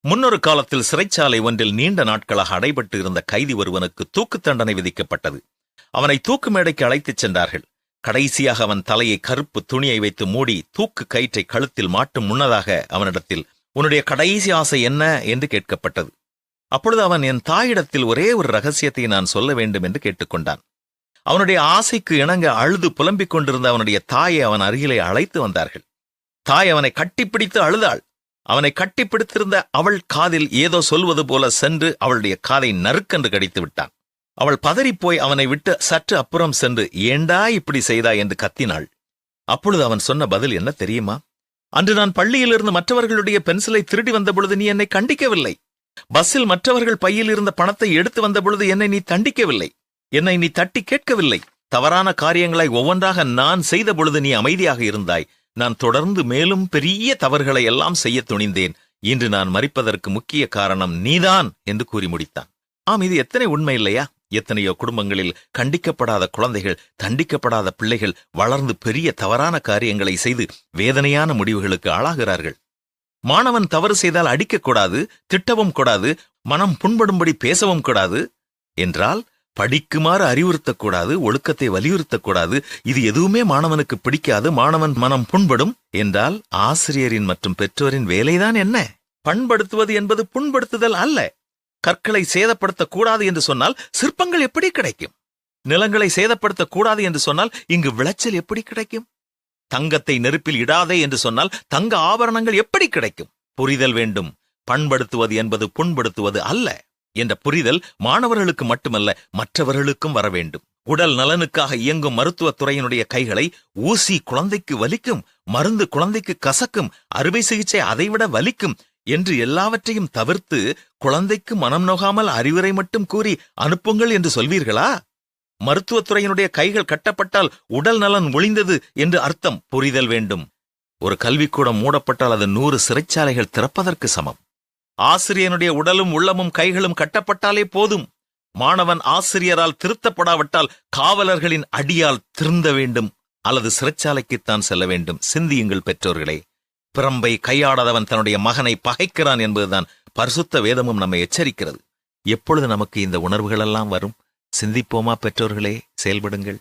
முன்னொரு காலத்தில் சிறைச்சாலை ஒன்றில் நீண்ட நாட்களாக அடைபட்டு இருந்த கைதி ஒருவனுக்கு தூக்கு தண்டனை விதிக்கப்பட்டது. அவனை தூக்கு மேடைக்கு அழைத்துச் சென்றார்கள். கடைசியாக அவன் தலையை கருப்பு துணியை வைத்து மூடி தூக்கு கயிற்றை கழுத்தில் மாட்டும் முன்னதாக அவனிடத்தில், உன்னுடைய கடைசி ஆசை என்ன என்று கேட்கப்பட்டது. அப்பொழுது அவன், என் தாயிடத்தில் ஒரே ஒரு ரகசியத்தை நான் சொல்ல வேண்டும் என்று கேட்டுக்கொண்டான். அவனுடைய ஆசைக்கு இணங்க அழுது புலம்பிக் கொண்டிருந்த அவனுடைய தாயை அவன் அருகிலே அழைத்து வந்தார்கள். தாய் அவனை கட்டிப்பிடித்து அழுதாள். அவனை கட்டிப்பிடித்திருந்த அவள் காதில் ஏதோ சொல்வது போல சென்று அவளுடைய காதை நறுக்கென்று கடித்து விட்டான். அவள் பதறிப்போய் அவனை விட்டு சற்று அப்புறம் சென்று, ஏண்டா இப்படி செய்தாய் என்று கத்தினாள். அப்பொழுது அவன் சொன்ன பதில் என்ன தெரியுமா? அன்று நான் பள்ளியிலிருந்து மற்றவர்களுடைய பென்சிலை திருடி வந்த பொழுது நீ என்னை கண்டிக்கவில்லை. பஸ்ஸில் மற்றவர்கள் பையில் இருந்த பணத்தை எடுத்து வந்த பொழுது என்னை நீ தண்டிக்கவில்லை. என்னை நீ தட்டி கேட்கவில்லை. தவறான காரியங்களை ஒவ்வொன்றாக நான் செய்த பொழுது நீ அமைதியாக இருந்தாய். நான் தொடர்ந்து மேலும் பெரிய தவறுகளை எல்லாம் செய்ய துணிந்தேன். இன்று நான் மரிப்பதற்கு முக்கிய காரணம் நீதான் என்று கூறி முடித்தான். ஆம், இது எத்தனை உண்மை இல்லையா? எத்தனையோ குடும்பங்களில் கண்டிக்கப்படாத குழந்தைகள், தண்டிக்கப்படாத பிள்ளைகள் வளர்ந்து பெரிய தவறான காரியங்களை செய்து வேதனையான முடிவுகளுக்கு ஆளாகிறார்கள். மாணவன் தவறு செய்தால் அடிக்கக்கூடாது, திட்டவும் கூடாது, மனம் புண்படும்படி பேசவும் கூடாது என்றால், படிக்குமாறு அறிவுறுத்தக்கூடாது, ஒழுக்கத்தை வலியுறுத்தக்கூடாது, இது எதுவுமே மாணவனுக்கு பிடிக்காது, மாணவன் மனம் புண்படும் என்றால் ஆசிரியரின் மற்றும் பெற்றோரின் வேலைதான் என்ன? பண்படுத்துவது என்பது புண்படுத்துதல் அல்ல. கற்களை சேதப்படுத்தக்கூடாது என்று சொன்னால் சிற்பங்கள் எப்படி கிடைக்கும்? நிலங்களை சேதப்படுத்தக்கூடாது என்று சொன்னால் இங்கு விளைச்சல் எப்படி கிடைக்கும்? தங்கத்தை நெருப்பில் இடாதே என்று சொன்னால் தங்க ஆபரணங்கள் எப்படி கிடைக்கும்? புரிதல் வேண்டும். பண்படுத்துவது என்பது புண்படுத்துவது அல்ல என்ற புரிதல் மாணவர்களுக்கு மட்டுமல்ல, மற்றவர்களுக்கும் வர வேண்டும். உடல் நலனுக்காக இயங்கும் மருத்துவத்துறையினுடைய கைகளை ஊசி குழந்தைக்கு வலிக்கும், மருந்து குழந்தைக்கு கசக்கும், அறுவை சிகிச்சை அதைவிட வலிக்கும் என்று எல்லாவற்றையும் தவிர்த்து குழந்தைக்கு மனம் நோகாமல் அறிவுரை மட்டும் கூறி அனுப்புங்கள் என்று சொல்வீர்களா? மருத்துவத்துறையினுடைய கைகள் கட்டப்பட்டால் உடல் நலன் ஒளிந்தது என்று அர்த்தம். புரிதல் வேண்டும். ஒரு கல்விக்கூடம் மூடப்பட்டால் அது 100 சிறைச்சாலைகள் திறப்பதற்கு சமம். ஆசிரியனுடைய உடலும் உள்ளமும் கைகளும் கட்டப்பட்டாலே போதும். மாணவன் ஆசிரியரால் திருத்தப்படாவிட்டால் காவலர்களின் அடியால் திருந்த வேண்டும் அல்லது சிறைச்சாலைக்குத்தான் செல்ல வேண்டும். சிந்தியுங்கள் பெற்றோர்களே. பிரம்பை கையாடாதவன் தன்னுடைய மகனை பகைக்கிறான் என்பதுதான் பரிசுத்த வேதமும் நம்மை எச்சரிக்கிறது. எப்பொழுது நமக்கு இந்த உணர்வுகளெல்லாம் வரும்? சிந்திப்போமா பெற்றோர்களே? செயல்படுங்கள்.